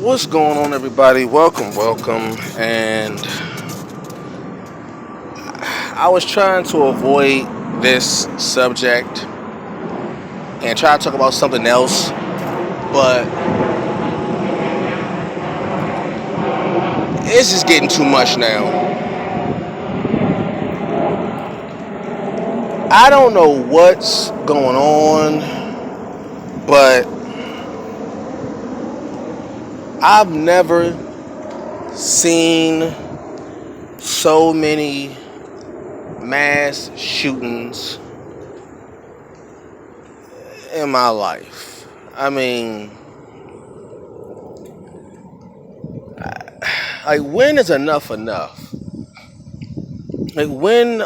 What's going on, everybody? Welcome. And I was trying to avoid this subject and try to talk about something else, but it's just getting too much now. I don't know what's going on, but I've never seen so many mass shootings in my life. I mean, like, when is enough enough? Like, when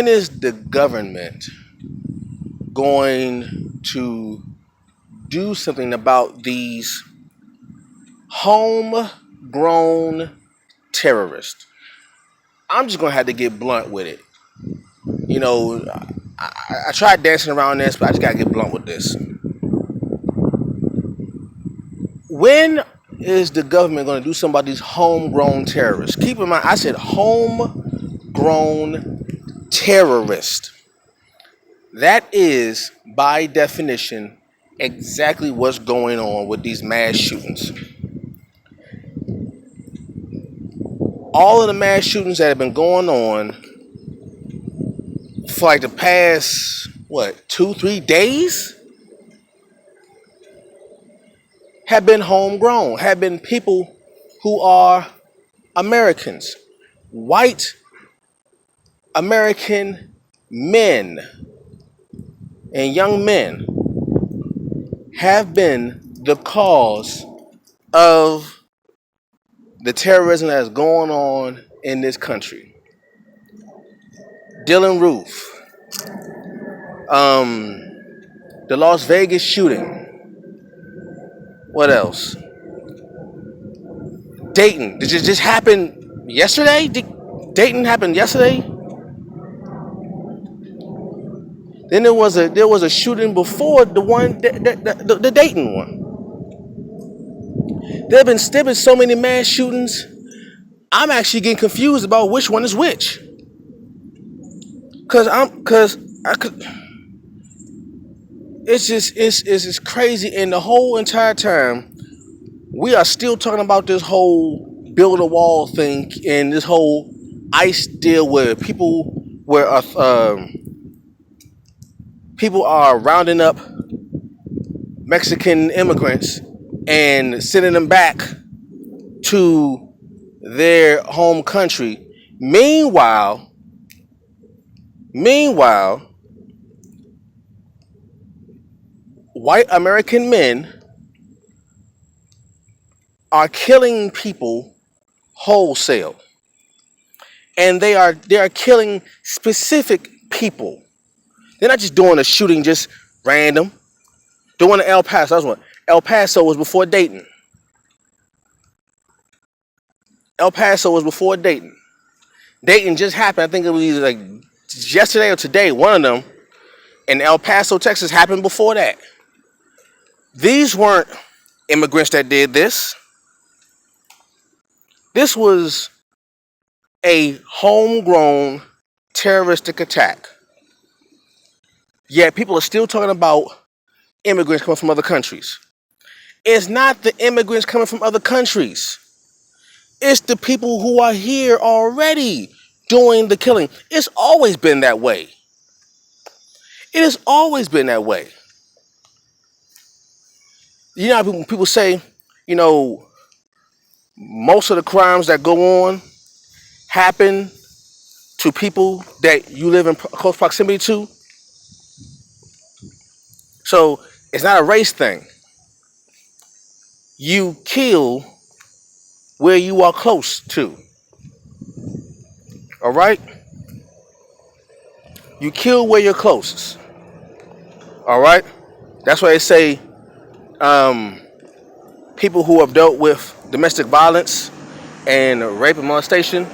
is the government going to do something about these homegrown terrorists? I'm just gonna have to get blunt with it. You know, I tried dancing around this, but I just gotta get blunt with this. When is the government gonna do something about these homegrown terrorists? Keep in mind, I said homegrown terrorist. That is, by definition, exactly what's going on with these mass shootings. All of the mass shootings that have been going on for like the past, 2, 3 days, have been homegrown, have been people who are Americans, white American men and young men have been the cause of the terrorism that's going on in this country. Dylan Roof, the Las Vegas shooting. What else? Dayton. Did it just happen yesterday? Did Dayton happen yesterday? Then there was a shooting before the one the Dayton one. There been so many mass shootings. I'm actually getting confused about which one is which. Cause I could. It's just crazy, and the whole entire time we are still talking about this whole build a wall thing and this whole ICE deal where people are rounding up Mexican immigrants and sending them back to their home country. Meanwhile, white American men are killing people wholesale, and they are killing specific people. They're not just doing a shooting just random. Doing in El Paso. That's what El Paso was before Dayton. El Paso was before Dayton. Dayton just happened. I think it was either like yesterday or today. One of them in El Paso, Texas, happened before that. These weren't immigrants that did this. This was a homegrown terroristic attack. Yet people are still talking about immigrants coming from other countries. It's not the immigrants coming from other countries. It's the people who are here already doing the killing. It's always been that way. It has always been that way. You know how people say, most of the crimes that go on happen to people that you live in close proximity to. So it's not a race thing. You kill where you are close to. All right? You kill where you're closest. All right? That's why they say people who have dealt with domestic violence and rape and molestation,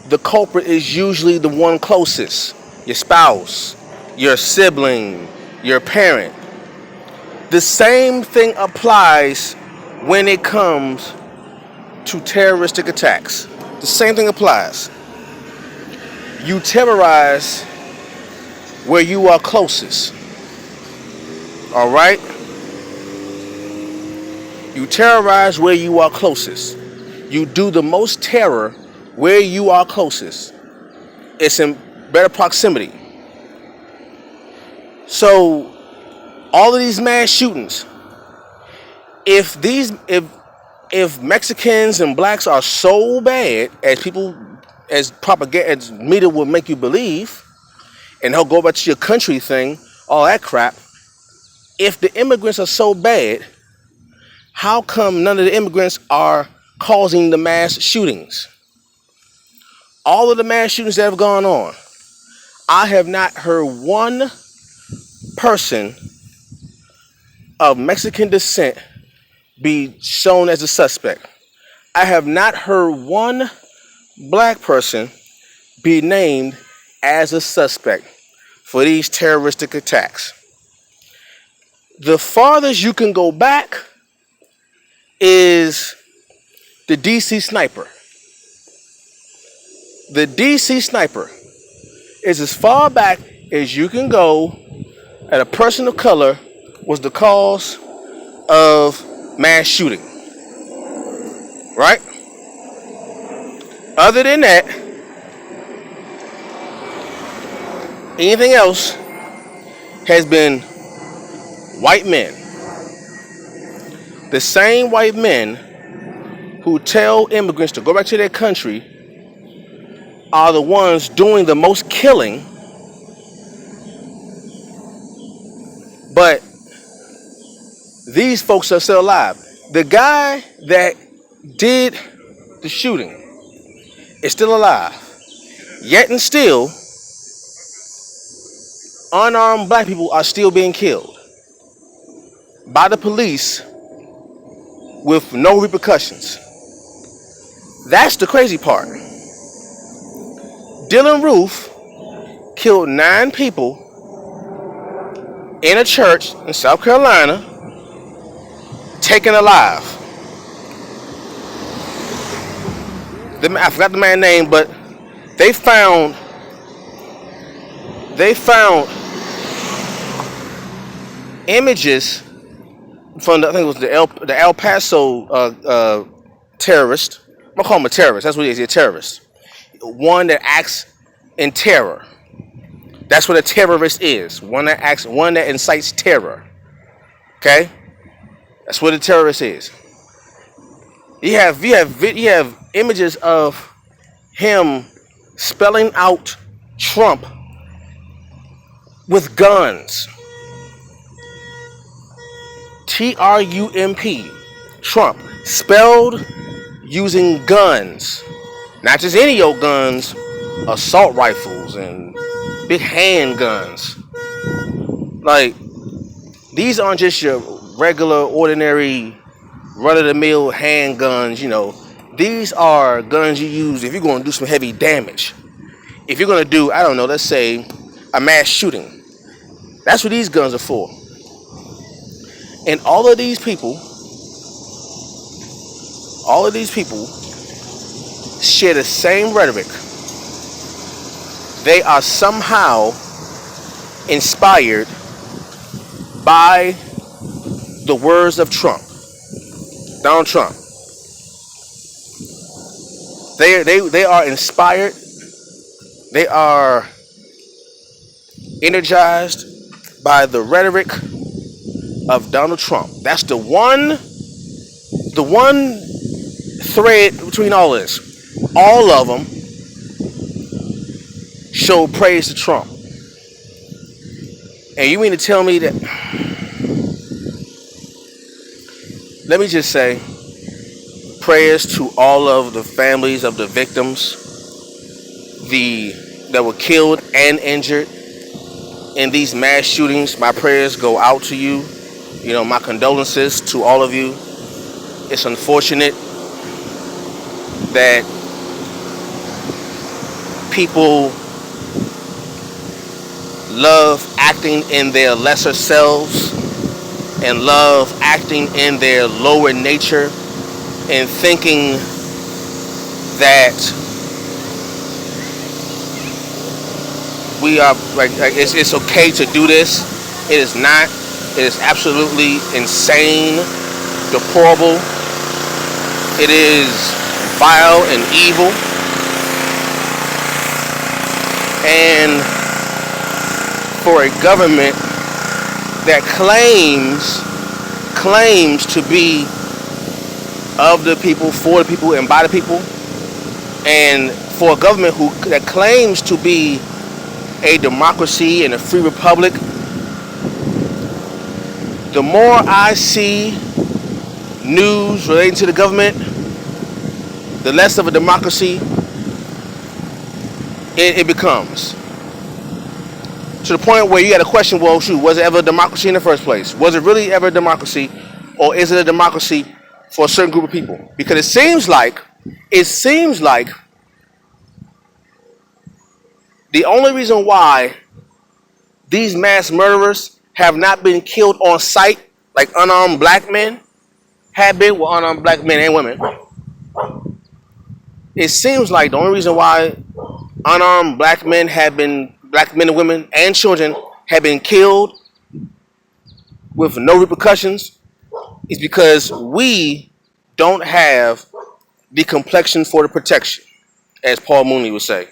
the culprit is usually the one closest. Your spouse, your sibling, your parent. The same thing applies when it comes to terroristic attacks. The same thing applies. You terrorize where you are closest. All right? You terrorize where you are closest. You do the most terror where you are closest. It's in better proximity. So all of these mass shootings, if Mexicans and blacks are so bad as people, as propaganda, as media will make you believe, and they'll go back to your country thing, all that crap. If the immigrants are so bad, how come none of the immigrants are causing the mass shootings? All of the mass shootings that have gone on, I have not heard one person of Mexican descent be shown as a suspect. I have not heard one black person be named as a suspect for these terroristic attacks. The farthest you can go back is the DC sniper. The DC sniper is as far back as you can go that a person of color was the cause of mass shooting. Right? Other than that, anything else has been white men. The same white men who tell immigrants to go back to their country are the ones doing the most killing, but these folks are still alive. The guy that did the shooting is still alive. Yet and still, unarmed black people are still being killed by the police with no repercussions. That's the crazy part. Dylan Roof killed 9 people in a church in South Carolina, taken alive. I forgot the man's name, but they found images from I think it was the El Paso terrorist. I'm gonna call him a terrorist. That's what he is. He's a terrorist. One that acts in terror. That's what a terrorist is. One that incites terror. Okay, that's what a terrorist is. You have images of him spelling out Trump with guns. Trump. Trump. Spelled using guns. Not just any old guns, assault rifles and big handguns. Like, these aren't just your regular, ordinary, run-of-the-mill handguns, you know. These are guns you use if you're going to do some heavy damage. If you're going to do, I don't know, let's say, a mass shooting. That's what these guns are for. And all of these people share the same rhetoric. They are somehow inspired by the words of Trump, Donald Trump. They are inspired. They are energized by the rhetoric of Donald Trump. That's the one thread between all this. All of them show praise to Trump. And you mean to tell me that? Let me just say, prayers to all of the families of the victims, that were killed and injured in these mass shootings. My prayers go out to you. You know, my condolences to all of you. It's unfortunate that people love acting in their lesser selves and love acting in their lower nature and thinking that we are like it's okay to do this. It is not. It is absolutely insane, deplorable. It is vile and evil. And for a government that claims to be of the people, for the people, and by the people, and for a government that claims to be a democracy and a free republic, the more I see news relating to the government, the less of a democracy it becomes. To the point where you got to question, well, shoot, was it ever a democracy in the first place? Was it really ever a democracy, or is it a democracy for a certain group of people? Because it seems like the only reason why these mass murderers have not been killed on sight like unarmed black men have been with unarmed black men and women. It seems like the only reason why unarmed black men and women and children have been killed with no repercussions is because we don't have the complexion for the protection, as Paul Mooney would say.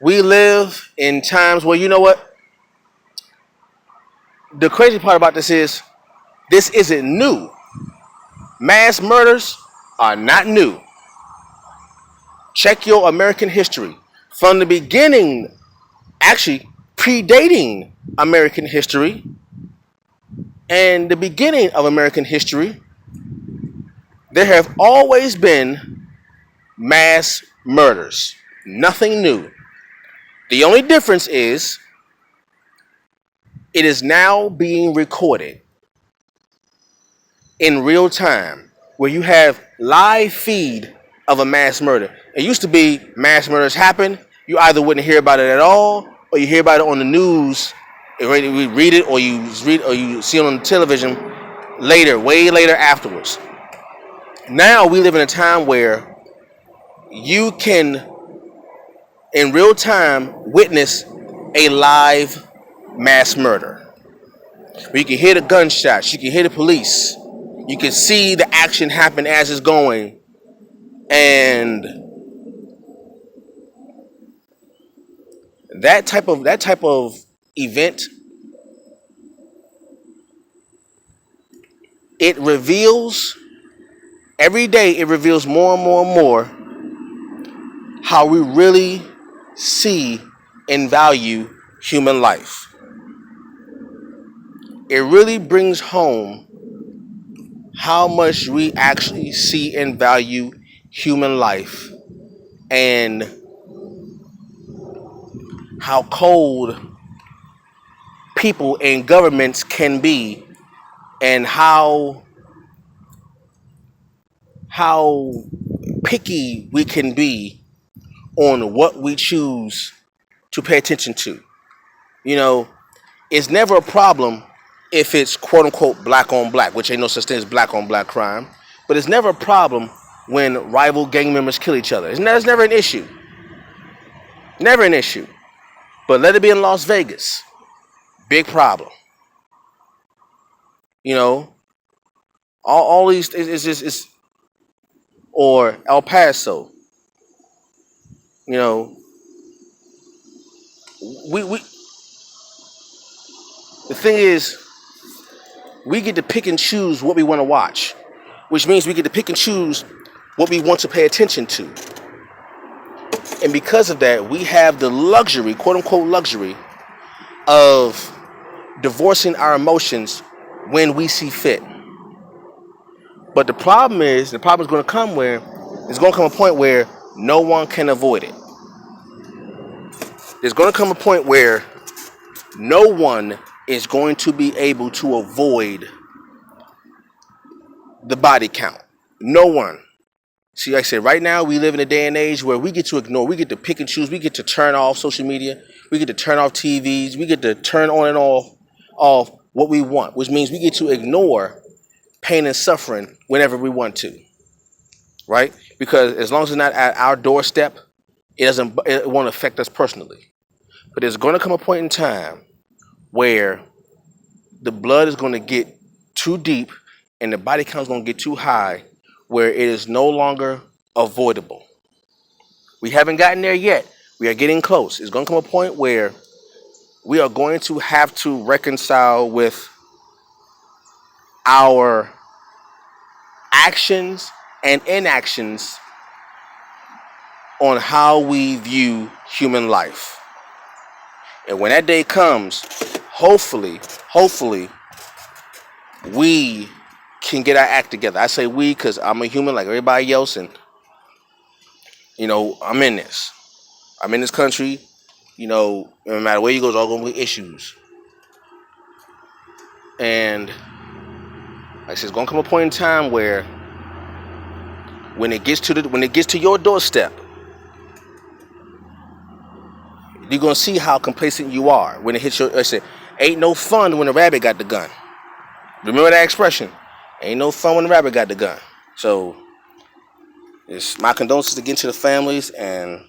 We live in times where, you know what? The crazy part about this isn't new. Mass murders are not new. Check your American history. From the beginning, actually predating American history, and the beginning of American history, there have always been mass murders. Nothing new. The only difference is it is now being recorded in real time, where you have live feed of a mass murder. It used to be mass murders happen. You either wouldn't hear about it at all, or you hear about it on the news. We read it, or you see it on television later, way later afterwards. Now we live in a time where you can, in real time, witness a live mass murder. Where you can hear the gunshots, you can hear the police, you can see the action happen as it's going, and that type of event, it reveals every day. It reveals more and more and more how we really see and value human life. It really brings home how much we actually see and value human life, and how cold people and governments can be, and how picky we can be on what we choose to pay attention to. You know, it's never a problem if it's quote unquote black on black, which ain't no such thing as black on black crime, but it's never a problem when rival gang members kill each other. It's never an issue. Never an issue. But let it be in Las Vegas. Big problem. You know, all these, it's or El Paso. You know, we the thing is, we get to pick and choose what we want to watch, which means we get to pick and choose what we want to pay attention to. And because of that, we have the luxury, quote unquote luxury, of divorcing our emotions when we see fit. But the problem is going to come where there's going to come a point where no one can avoid it. There's going to come a point where no one is going to be able to avoid the body count. No one. See, like I said, right now we live in a day and age where we get to ignore, we get to pick and choose, we get to turn off social media, We get to turn off TVs. We get to turn on and off what we want, which means we get to ignore pain and suffering whenever we want to, right? Because as long as it's not at our doorstep, it won't affect us personally. But there's going to come a point in time where the blood is going to get too deep and the body count is going to get too high where it is no longer avoidable. We haven't gotten there yet. We are getting close. It's going to come a point where we are going to have to reconcile with our actions and inactions on how we view human life. And when that day comes, hopefully, we can get our act together. I say we because I'm a human like everybody else, and I'm in this. I'm in this country. No matter where you go, there's all going to be issues. And like I said, it's going to come a point in time where when it gets to your doorstep, you're going to see how complacent you are when it hits your. I said, ain't no fun when the rabbit got the gun. Remember that expression? Ain't no fun when the rabbit got the gun. So, it's my condolences again to the families, and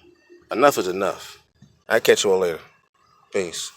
enough is enough. I'll catch you all later. Peace.